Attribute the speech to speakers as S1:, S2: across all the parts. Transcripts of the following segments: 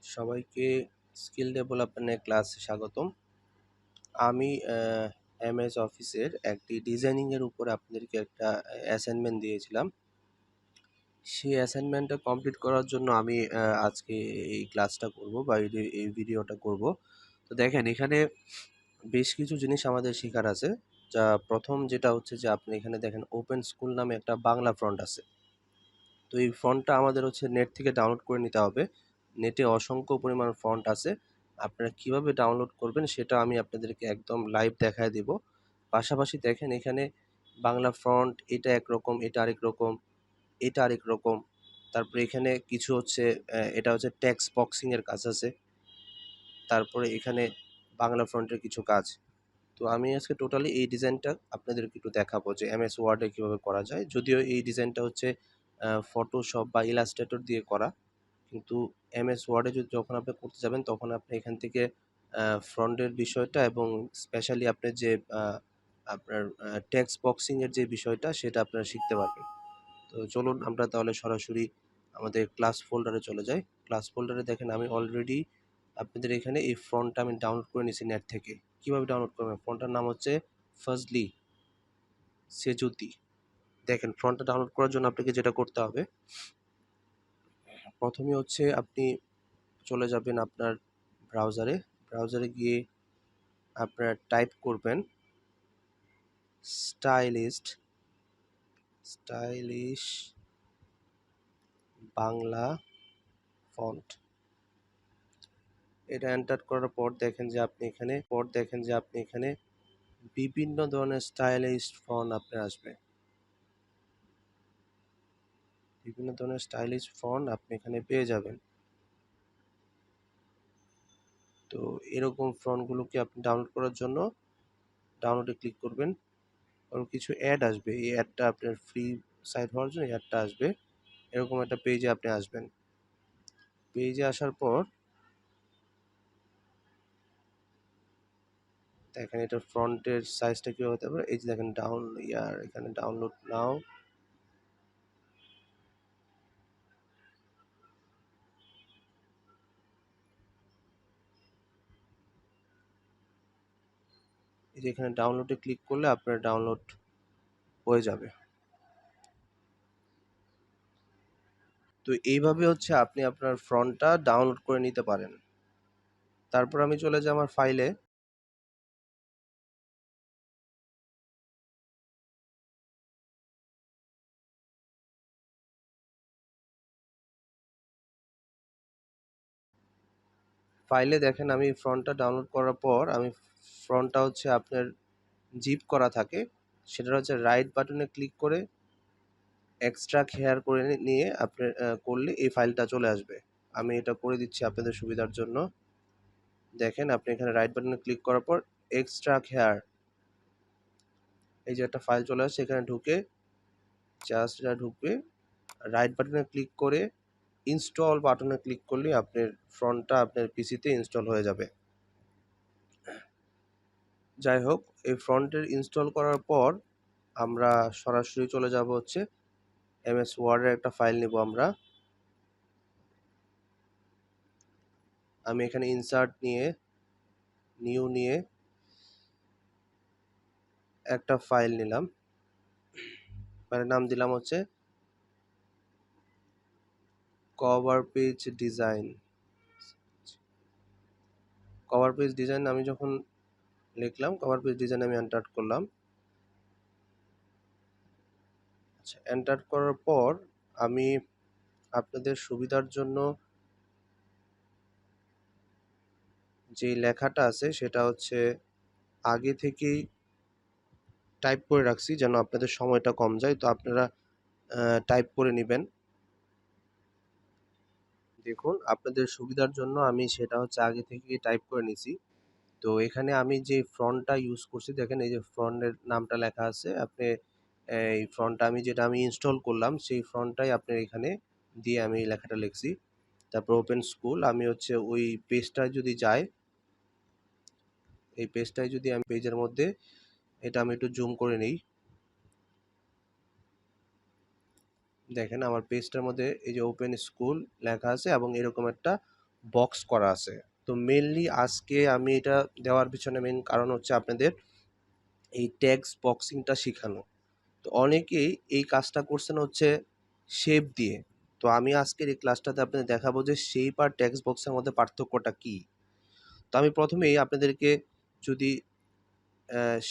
S1: সবাইকে স্কিল ডেভেলপমেন্টের ক্লাসে স্বাগতম। আমি এমএস অফিসের একটি ডিজাইনিংয়ের উপরে আপনাদেরকে একটা অ্যাসাইনমেন্ট দিয়েছিলাম। সেই অ্যাসাইনমেন্টটা কমপ্লিট করার জন্য আমি আজকে এই ক্লাসটা করব বা এই ভিডিওটা করব। তো দেখেন, এখানে বেশ কিছু জিনিস আমাদের শেখার আছে। যা প্রথম যেটা হচ্ছে যে আপনি এখানে দেখেন ওপেন স্কুল নামে একটা বাংলা ফন্ট আছে। তো এই ফন্টটা আমাদের হচ্ছে নেট থেকে ডাউনলোড করে নিতে হবে। নেটে অসংখ্য পরিমাণ ফন্ট আছে। আপনারা কিভাবে ডাউনলোড করবেন সেটা আমি আপনাদেরকে একদম লাইভ দেখায় দিব। পাশাপাশি দেখেন, এখানে বাংলা ফন্ট এটা একরকম, এটা আরেক রকম, এটা আরেক রকম। তারপরে এখানে কিছু হচ্ছে এটা হচ্ছে টেক্সট বক্সিং এর কাজ আছে। তারপরে এখানে বাংলা ফন্টের কিছু কাজ। তো আমি আজকে টোটালি এই ডিজাইনটা আপনাদেরকে একটু দেখাবো যে এমএস ওয়ার্ডে কীভাবে করা যায়। যদিও এই ডিজাইনটা হচ্ছে ফটোশপ বা ইলাস্ট্রেটর দিয়ে করা, কিন্তু এমএস ওয়ার্ডে যখন আপনি করতে যাবেন তখন আপনি এখান থেকে ফন্টের বিষয়টা এবং স্পেশালি আপনার যে আপনার টেক্সট বক্সিং এর যে বিষয়টা সেটা আপনারা শিখতে পারবেন। তো চলুন আমরা তাহলে সরাসরি আমাদের ক্লাস ফোল্ডারে চলে যাই। ক্লাস ফোল্ডারে দেখেন আমি অলরেডি আপনাদের এখানে এই ফন্টটা আমি ডাউনলোড করে নিয়েছি নেট থেকে। কিভাবে ডাউনলোড করবেন? ফন্টটার নাম হচ্ছে ফাজলি সেজুতি। দেখেন, ফন্টটা ডাউনলোড করার জন্য আপনাকে যেটা করতে হবে, প্রথমে হচ্ছে আপনি চলে যাবেন আপনার ব্রাউজারে। ব্রাউজারে গিয়ে আপনারা টাইপ করবেন স্টাইলিস্ট স্টাইলিশ বাংলা ফন্ট। এটা এন্টার করার পর দেখেন যে আপনি এখানে বিভিন্ন ধরনের স্টাইলিশ ফন্ট আপনার আসবে। বিভিন্ন ধরনের স্টাইলিশ ফন্ট আপনি এখানে পেয়ে যাবেন। তো এরকম ফন্টগুলোকে আপনি ডাউনলোড করার জন্য ডাউনলোডে ক্লিক করবেন। আর কিছু অ্যাড আসবে, এই অ্যাডটা আপনার ফ্রি সাইট হওয়ার জন্য অ্যাডটা আসবে। এরকম একটা পেজে আপনি আসবেন। পেজে আসার পর দেখেন এটার ফ্রন্টের সাইজটা কীভাবে হতে পারে। এই যে দেখেন এখানে ডাউনলোড নাও। এই যে এখানে ডাউনলোডে ক্লিক করলে আপনার ডাউনলোড হয়ে যাবে। তো এইভাবে হচ্ছে আপনি আপনার ফন্টটা ডাউনলোড করে নিতে পারেন। তারপর আমি চলে যাই আমার ফাইলে। ফাইলে দেখেন আমি ফন্টটা ডাউনলোড করার পর আমি ফন্টটা হচ্ছে আপনার জিপ করা থাকে, সেটা হচ্ছে রাইট বাটনে ক্লিক করে এক্সট্রাক্ট হেয়ার করে নিয়ে আপনার করলে এই ফাইলটা চলে আসবে। আমি এটা করে দিচ্ছি আপনাদের সুবিধার জন্য। দেখেন আপনি এখানে রাইট বাটনে ক্লিক করার পর এক্সট্রাক্ট হেয়ার, এই যে একটা ফাইল চলে আসছে। এখানে ঢুকে জাস্ট এটা ঢুকবে, রাইট বাটনে ক্লিক করে ইনস্টল বাটনে ক্লিক করলে আপনার ফন্টটা আপনার পিসিতে ইনস্টল হয়ে যাবে। যাই হোক, এই ফন্টের ইনস্টল করার পর আমরা সরাসরি চলে যাব হচ্ছে এমএস ওয়ার্ডের একটা ফাইল নিব আমরা। আমি এখানে ইনসার্ট নিয়ে নিউ নিয়ে একটা ফাইল নিলাম, মানে নাম দিলাম হচ্ছে cover page design. Cover page design আমি যখন লিখলাম, কভার পেজ ডিজাইন আমি এন্টার করলাম। আচ্ছা, এন্টার করার পর আমি আপনাদের সুবিধার জন্য যে লেখাটা আছে সেটা হচ্ছে আগে থেকেই টাইপ করে রাখছি যেন আপনাদের সময়টা কম যায়। তো আপনারা টাইপ করে নেবেন। দেখুন, আপনাদের সুবিধার জন্য আমি সেটা হচ্ছে আগে থেকেই টাইপ করে নিছি। তো এখানে আমি যে ফন্টটা ইউজ করছি, দেখেন এই যে ফন্টের নামটা লেখা আছে। আপনি এই ফন্টটা আমি ইনস্টল করলাম সেই ফন্টটাই আপনার এখানে দিয়ে আমি এই লেখাটা লিখছি। তারপর ওপেন স্কুল, আমি হচ্ছে ওই পেজটায় যদি যাই, এই পেজটায় যদি আমি পেজের মধ্যে এটা আমি একটু জুম করে নিই। দেখেন আমার পেজটার মধ্যে এই যে ওপেন স্কুল লেখা আছে এবং এরকম একটা বক্স করা আছে। তো মেইনলি আজকে আমি এটা দেওয়ার পিছনে মেইন কারণ হচ্ছে আপনাদের এই টেক্সট বক্সিংটা শেখানো। তো অনেকেই এই কাজটা করছেন হচ্ছে শেপ দিয়ে। তো আমি আজকের এই ক্লাসটাতে আপনাদের দেখাবো যে শেপ আর টেক্সট বক্সের মধ্যে পার্থক্যটা কি। তো আমি প্রথমেই আপনাদেরকে যদি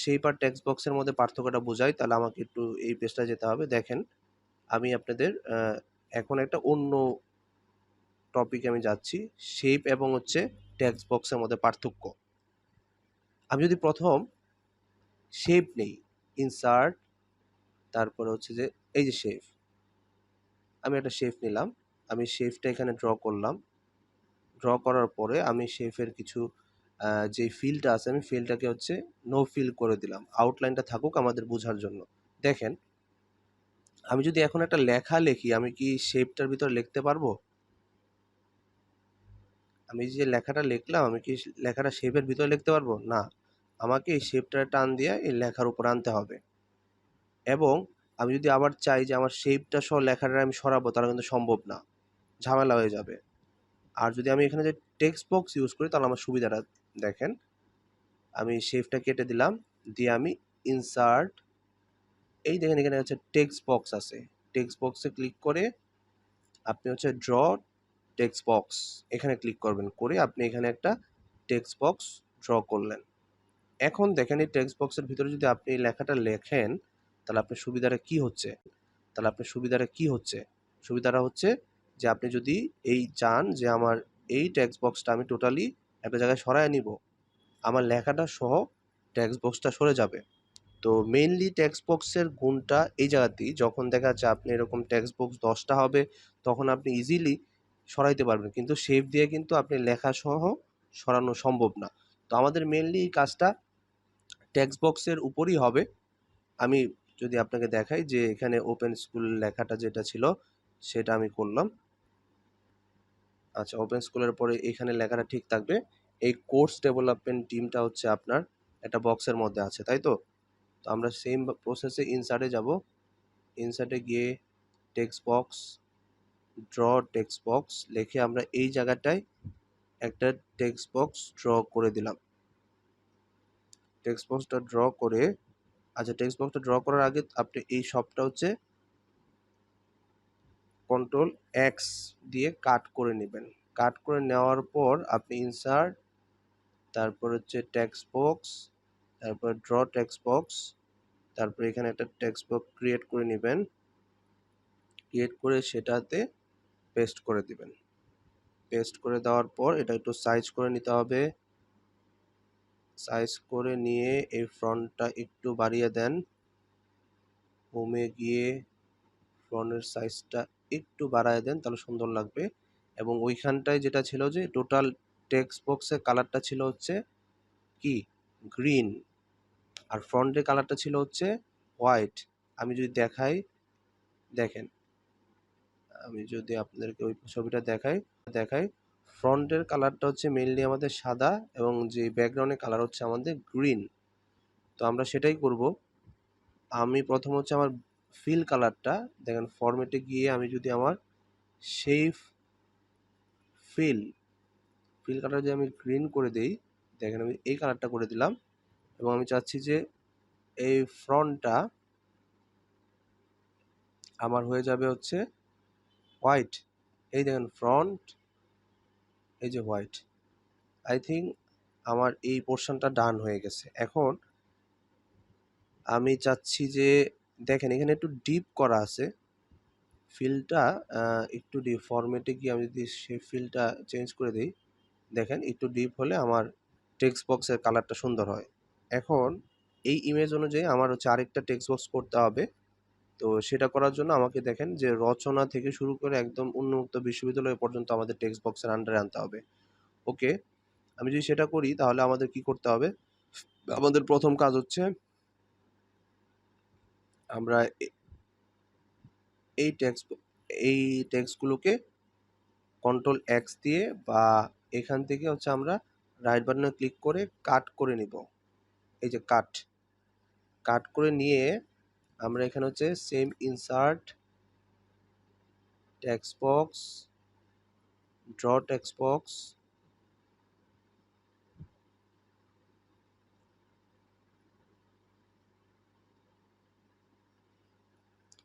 S1: শেপ আর টেক্সট বক্সের মধ্যে পার্থক্যটা বোঝাই তাহলে আমাকে একটু এই পেজটা যেতে হবে। দেখেন আমি আপনাদের এখন একটা অন্য টপিকে আমি যাচ্ছি, শেপ এবং হচ্ছে টেক্সট বক্সের মধ্যে পার্থক্য। আমি যদি প্রথম শেপ নেই, ইনসার্ট, তারপরে হচ্ছে যে এই যে শেপ, আমি একটা শেপ নিলাম, আমি শেপটা এখানে ড্র করলাম। ড্র করার পরে আমি শেপের কিছু যে ফিলটা আছে আমি ফিলটাকে হচ্ছে নো ফিল করে দিলাম, আউটলাইনটা থাকুক আমাদের বোঝার জন্য। দেখেন আমি যদি এখন একটা লেখা লিখি আমি কি শেপটার ভিতর লিখতে পারবো? আমি যে লেখাটা লিখলাম আমি কি লেখাটা শেপের ভিতরে লিখতে পারবো না, আমাকে এই শেপটা টান দিয়ে এই লেখার উপর আনতে হবে। এবং আমি যদি আবার চাই যে আমার শেপটা সহ লেখাটা আমি সরাবো তাহলে কিন্তু সম্ভব না, ঝামেলা হয়ে যাবে। আর যদি আমি এখানে যে টেক্সট বক্স ইউজ করি তাহলে আমার সুবিধাটা দেখেন, আমি শেপটা কেটে দিলাম, দিয়ে আমি ইনসার্ট, এই দেখেন এখানে হচ্ছে টেক্সট বক্স আছে, টেক্সট বক্সে ক্লিক করে আপনি হচ্ছে ড্র টেক্সট বক্স এখানে ক্লিক করবেন, করে আপনি এখানে একটা টেক্সট বক্স ড্র করলেন। এখন দেখেন এই টেক্সট বক্সের ভিতরে যদি আপনি এই লেখাটা লেখেন তাহলে আপনার সুবিধাটা কি হচ্ছে, সুবিধাটা হচ্ছে যে আপনি যদি এই চান যে আমার এই টেক্সট বক্সটা আমি টোটালি একটা জায়গায় সরায় নিব, আমার লেখাটা সহ টেক্সট বক্সটা সরে যাবে। তো মেইনলি টেক্সট বক্সের গুণটা এই জায়গাতেই, যখন দেখা যাচ্ছে আপনি এরকম টেক্সট বক্স 10টা হবে তখন আপনি ইজিলি সরাইতে পারবেন, কিন্তু শেপ দিয়ে কিন্তু আপনি লেখা সহ সরানো সম্ভব না। তো আমাদের মেইনলি এই কাজটা টেক্সট বক্সের উপরই হবে। আমি যদি আপনাকে দেখাই যে এখানে ওপেন স্কুল লেখাটা যেটা ছিল সেটা আমি করলাম। আচ্ছা, ওপেন স্কুলের পরে এখানে লেখাটা ঠিক থাকবে। এই কোর্স ডেভেলপমেন্ট টিমটা হচ্ছে আপনার একটা বক্সের মধ্যে আছে, তাই তো? তো আমরা সেম প্রসেসে ইনসার্টে যাব, ইনসার্টে গিয়ে text box, draw text box লিখে আমরা এই জায়গাটায় একটা টেক্সট বক্স ড্র করে দিলাম। টেক্সট বক্সটা ড্র করে, আচ্ছা টেক্সট বক্সটা ড্র করার আগে আপনি এই সবটা হচ্ছে কন্ট্রোল এক্স দিয়ে কাট করে নেবেন। কাট করে নেওয়ার পর আপনি ইনসার্ট, তারপর হচ্ছে টেক্সট বক্স, তারপর ড্র টেক্সট বক্স, তারপর এখানে একটা টেক্সট বক্স ক্রিয়েট করে নেবেন, ক্রিয়েট করে সেটাতে পেস্ট করে দিবেন। পেস্ট করে দেওয়ার পর এটা একটু সাইজ করে নিতে হবে, সাইজ করে নিয়ে এই ফন্টটা একটু বাড়িয়ে দেন, হোমে গিয়ে ফন্টের সাইজটা একটু বাড়ায় দেন তাহলে সুন্দর লাগবে। এবং ওইখানটায় যেটা ছিল যে টোটাল টেক্সট বক্সের কালারটা ছিল হচ্ছে কি গ্রিন, আর ফন্টের কালারটা ছিল হচ্ছে হোয়াইট। আমি যদি দেখাই, দেখেন আমি যদি আপনাদেরকে ওই ছবিটা দেখাই ফ্রন্টের কালারটা হচ্ছে মেইনলি আমাদের সাদা এবং যে ব্যাকগ্রাউন্ডের কালার হচ্ছে আমাদের গ্রিন। তো আমরা সেটাই করব। আমি প্রথম হচ্ছে আমার ফিল কালারটা দেখেন ফরম্যাটে গিয়ে আমি যদি আমার সেই ফিল ফিল কালার যদি আমি গ্রিন করে দেই, দেখেন আমি এই কালারটা করে দিলাম এবং আমি চাচ্ছি যে এই ফ্রন্টটা আমার হয়ে যাবে হচ্ছে হোয়াইট। এই দেখেন ফ্রন্ট, এই যে হোয়াইট। আই থিঙ্ক আমার এই পোর্শনটা ডান হয়ে গেছে। এখন আমি চাচ্ছি যে দেখেন এখানে একটু ডিপ করা আছে ফিলটা, একটু ডিপ ফরম্যাটে গিয়ে আমি যদি সেই ফিলটা চেঞ্জ করে দিই, দেখেন একটু ডিপ হলে আমার টেক্সট বক্সের কালারটা সুন্দর হয়। এখন এই ইমেজ অনুযায়ী আমার হচ্ছে আরেকটা টেক্সট বক্স করতে হবে। তো সেটা করার জন্য আমাকে দেখেন যে রচনা থেকে শুরু করে একদম উন্মুক্ত বিশ্ববিদ্যালয় পর্যন্ত আমাদের টেক্সট বক্সের আন্ডারে আনতে হবে। ওকে, আমি যদি সেটা করি তাহলে আমাদের কি করতে হবে, আমাদের প্রথম কাজ হচ্ছে আমরা এই টেক্সট এই টেক্সটগুলোকে কন্ট্রোল এক্স দিয়ে বা এখান থেকে হচ্ছে আমরা রাইট বাটনে ক্লিক করে কাট করে নিব। এই যে কাট, কাট করে নিয়ে আমরা এখানে হচ্ছে same insert, text box, draw text box,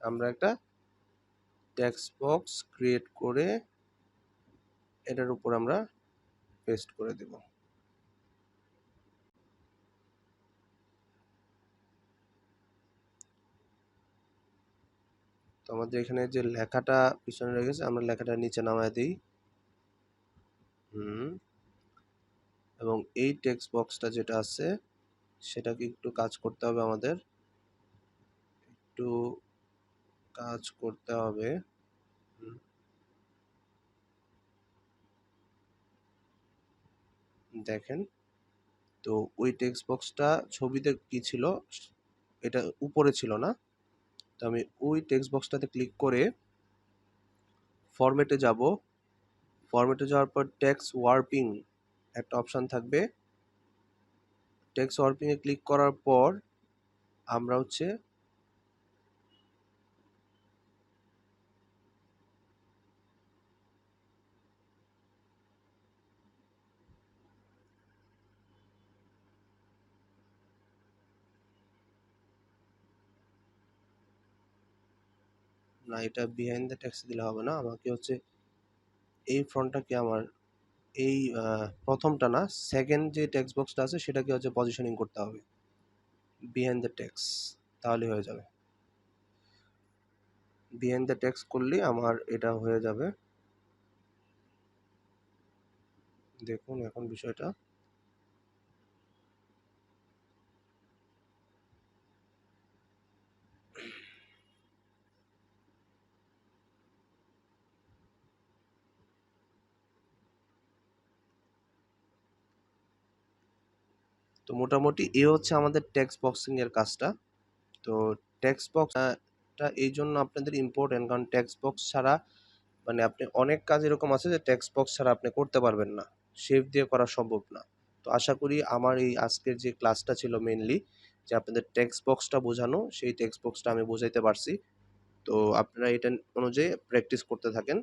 S1: আমরা একটা টেক্সট বক্স ক্রিয়েট করে এটার উপর আমরা পেস্ট করে দেব। তো আমাদের এখানে যে লেখাটা পিছনে রয়ে গেছে, আমরা লেখাটা নিচে নামায় দিই। এবং এই টেক্সট বক্সটা যেটা আছে সেটাকে একটু কাজ করতে হবে, আমাদের একটু কাজ করতে হবে। দেখেন, তো ওই টেক্সট বক্সটা ছবিতে কি ছিল, এটা উপরে ছিল না। তো আমি ওই টেক্সট বক্সটাতে ক্লিক করে ফরম্যাটে যাব। ফরম্যাটে যাওয়ার পর টেক্সট ওয়ার্পিং একটা অপশান থাকবে। টেক্সট ওয়ার্পিংয়ে ক্লিক করার পর আমরা হচ্ছে না, এটা বিহাইন্ড দ্য টেক্সট দিলে হবে না, আমাকে হচ্ছে এই ফ্রন্টটাকে আমার এই প্রথমটা না, সেকেন্ড যে টেক্সট বক্সটা আছে সেটাকে হচ্ছে পজিশনিং করতে হবে বিহাইন্ড দ্য টেক্সট, তাহলে হয়ে যাবে। বিহাইন্ড দ্য টেক্সট করলে আমার এটা হয়ে যাবে। দেখুন এখন বিষয়টা। তো মোটামুটি এ হচ্ছে আমাদের টেক্সট বক্সিং এর কাজটা। তো টেক্সট বক্সটা এই জন্য আপনাদের ইম্পর্টেন্ট, কারণ টেক্সট বক্স ছাড়া মানে আপনি অনেক কাজ এরকম আছে যে টেক্সট বক্স ছাড়া আপনি করতে পারবেন না, শেপ দিয়ে করা সম্ভব না। তো আশা করি আমার এই আজকের যে ক্লাসটা ছিল মেইনলি যে আপনাদের টেক্সট বক্সটা বোঝানো, সেই টেক্সট বক্সটা আমি বোঝাইতে পারছি। তো আপনারা এটা অনুযায়ী প্র্যাকটিস করতে থাকেন।